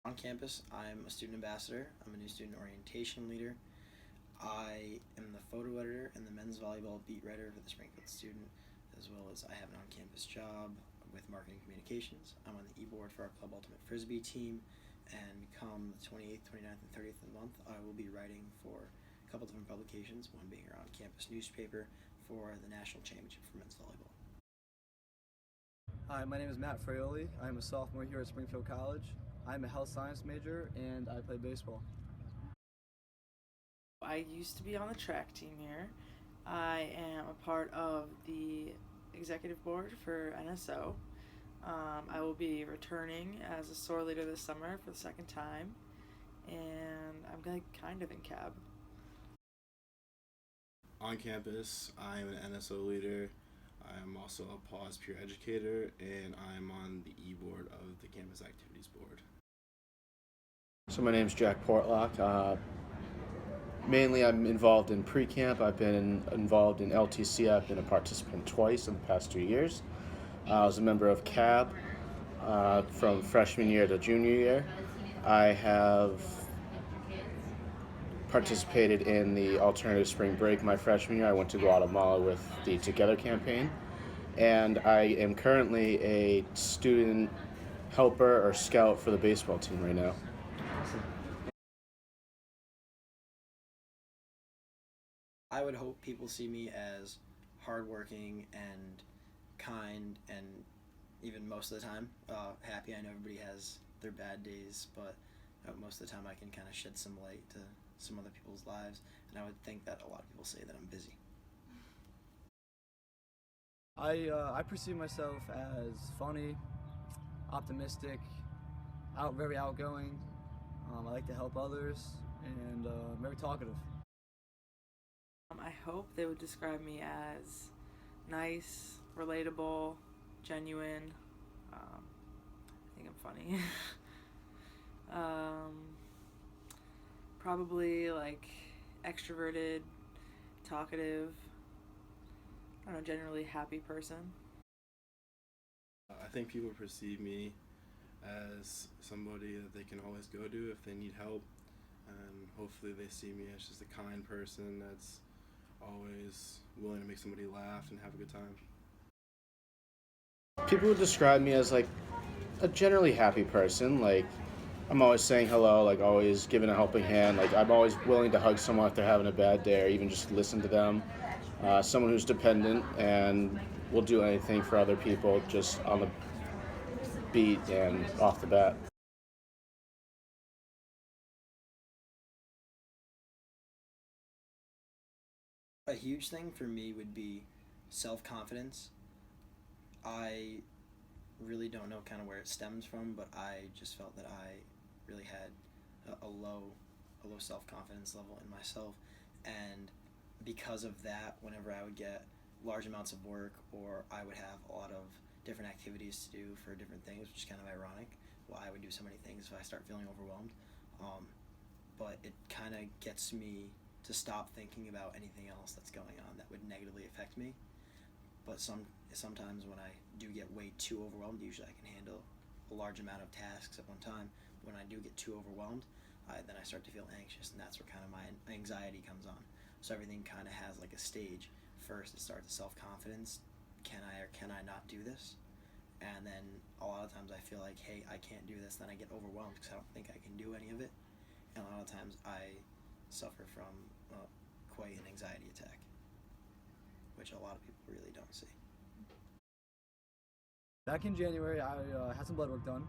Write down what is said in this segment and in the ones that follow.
On campus, I'm a student ambassador. I'm a new student orientation leader. I am the photo editor and the men's volleyball beat writer for the Springfield Student, as well as I have an on-campus job with marketing communications. I'm on the e-board for our Club Ultimate Frisbee team, and come the 28th, 29th, and 30th of the month, I will be writing for a couple different publications, one being our on-campus newspaper for the National Championship for men's volleyball. Hi, my name is Matt Fraioli. I'm a sophomore here at Springfield College. I'm a health science major and I play baseball. I used to be on the track team here. I am a part of the executive board for NSO. I will be returning as a SOAR leader this summer for the second time, and I'm kind of in cab. On campus, I am an NSO leader. I am also a PAWS peer educator, and I'm on the e-board of the campus activities board. So my name's Jack Portlock. Mainly I'm involved in pre-camp. I've been involved in LTC. I've been a participant twice in the past 2 years. I was a member of CAB from freshman year to junior year. I have participated in the alternative spring break my freshman year. I went to Guatemala with the Together campaign. And I am currently a student helper or scout for the baseball team right now. I would hope people see me as hardworking and kind, and even most of the time happy. I know everybody has their bad days, but most of the time I can kind of shed some light to some other people's lives, and I would think that a lot of people say that I'm busy. I perceive myself as funny, optimistic, very outgoing. I like to help others, and very talkative. I hope they would describe me as nice, relatable, genuine. I think I'm funny. Probably like extroverted, talkative. I don't know, generally happy person. I think people perceive me as somebody that they can always go to if they need help, and hopefully they see me as just a kind person that's always willing to make somebody laugh and have a good time. People would describe me as like a generally happy person. Like I'm always saying hello, like always giving a helping hand. Like I'm always willing to hug someone if they're having a bad day or even just listen to them. Someone who's dependent and will do anything for other people just on the beat and off the bat. A huge thing for me would be self-confidence. I really don't know kind of where it stems from, but I just felt that I really had a low self-confidence level in myself, and because of that, whenever I would get large amounts of work or I would have a lot of different activities to do for different things, which is kind of ironic why I would do so many things if I start feeling overwhelmed. But it kind of gets me to stop thinking about anything else that's going on that would negatively affect me. But sometimes when I do get way too overwhelmed, usually I can handle a large amount of tasks at one time. When I do get too overwhelmed, then I start to feel anxious, and that's where kind of my anxiety comes on. So everything kind of has like a stage. First, it starts with self-confidence. Can I or can I not do this? And then a lot of times I feel like, hey, I can't do this. Then I get overwhelmed because I don't think I can do any of it. And a lot of times I suffer from quite an anxiety attack, which a lot of people really don't see. Back in January, I had some blood work done,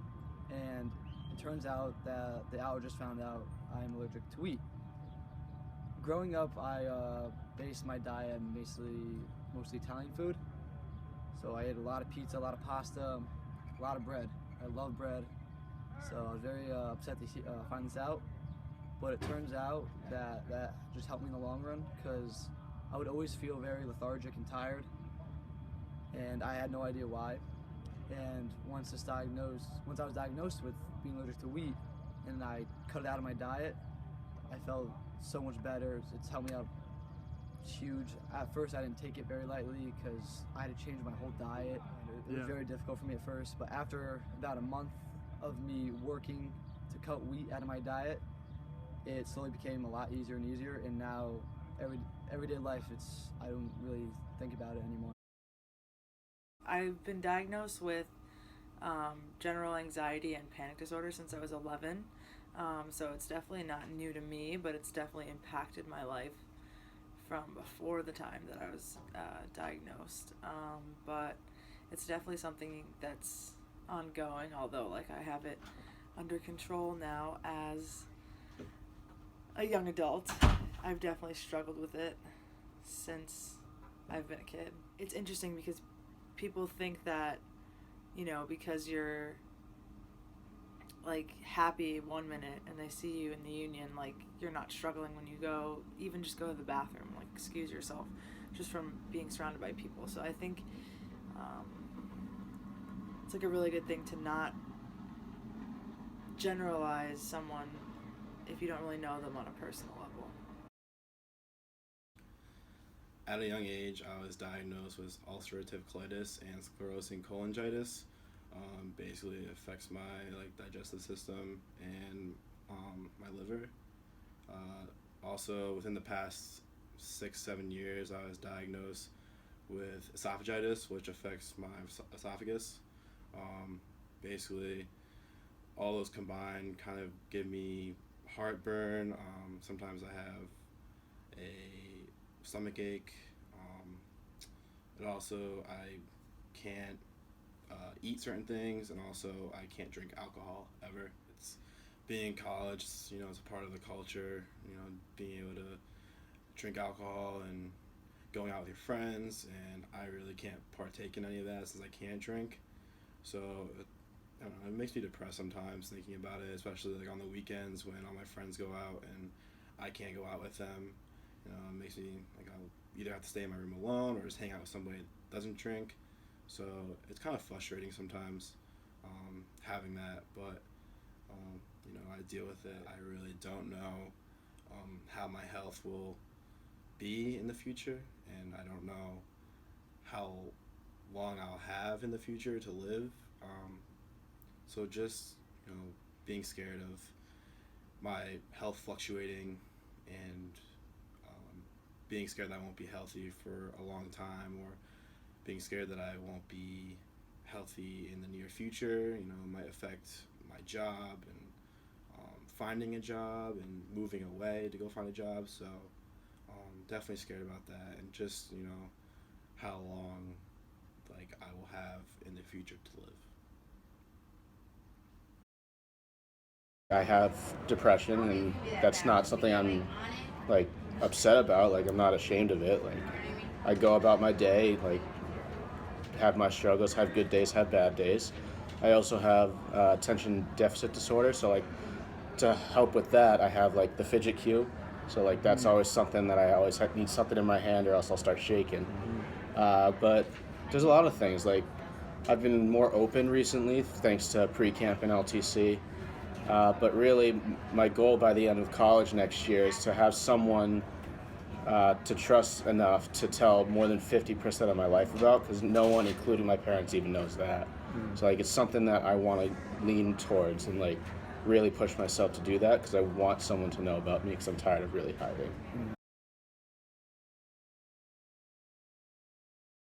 and it turns out that the allergist found out I'm allergic to wheat. Growing up, I based my diet on mostly Italian food. So I ate a lot of pizza, a lot of pasta, a lot of bread. I love bread, so I was very upset to find this out. But it turns out that just helped me in the long run, because I would always feel very lethargic and tired, and I had no idea why. And once I was diagnosed with being allergic to wheat, and I cut it out of my diet, I felt so much better. It's helped me out huge. At first, I didn't take it very lightly because I had to change my whole diet. It was very difficult for me at first, but after about a month of me working to to cut wheat out of my diet, it slowly became a lot easier and easier, and now everyday life, I don't really think about it anymore. I've been diagnosed with general anxiety and panic disorder since I was 11, so it's definitely not new to me, but it's definitely impacted my life from before the time that I was diagnosed. But it's definitely something that's ongoing, although like I have it under control now as a young adult. I've definitely struggled with it since I've been a kid. It's interesting because people think that, you know, because you're like happy 1 minute and they see you in the union, like you're not struggling when you go, even just go to the bathroom, like excuse yourself just from being surrounded by people. So I think it's like a really good thing to not generalize someone if you don't really know them on a personal level. At a young age, I was diagnosed with ulcerative colitis and sclerosing cholangitis. Basically, it affects my digestive system and my liver. Also, within the past 6-7 years, I was diagnosed with esophagitis, which affects my esophagus. Basically, all those combined kind of give me heartburn. Sometimes I have a stomach ache. And also, I can't eat certain things, and also I can't drink alcohol ever. It's being in college, it's a part of the culture, being able to drink alcohol and going out with your friends, and I really can't partake in any of that since I can't drink. So I don't know, it makes me depressed sometimes thinking about it, especially like on the weekends when all my friends go out and I can't go out with them. It makes me like I'll either have to stay in my room alone or just hang out with somebody that doesn't drink. So it's kind of frustrating sometimes having that, but I deal with it. I really don't know how my health will be in the future, and I don't know how long I'll have in the future to live. So just being scared of my health fluctuating and being scared that I won't be healthy for a long time, or being scared that I won't be healthy in the near future. It might affect my job and finding a job and moving away to go find a job. So definitely scared about that, and just how long I will have in the future to live. I have depression, and that's not something I'm upset about. I'm not ashamed of it. I go about my day, have my struggles, have good days, have bad days. I also have attention deficit disorder, so to help with that, I have the fidget cube. So that's always something that I always need something in my hand, or else I'll start shaking. But there's a lot of things. I've been more open recently thanks to pre-camp and LTC. But really, my goal by the end of college next year is to have someone to trust enough to tell more than 50% of my life about, because no one, including my parents, even knows that. So it's something that I want to lean towards and really push myself to do that, because I want someone to know about me, because I'm tired of really hiding.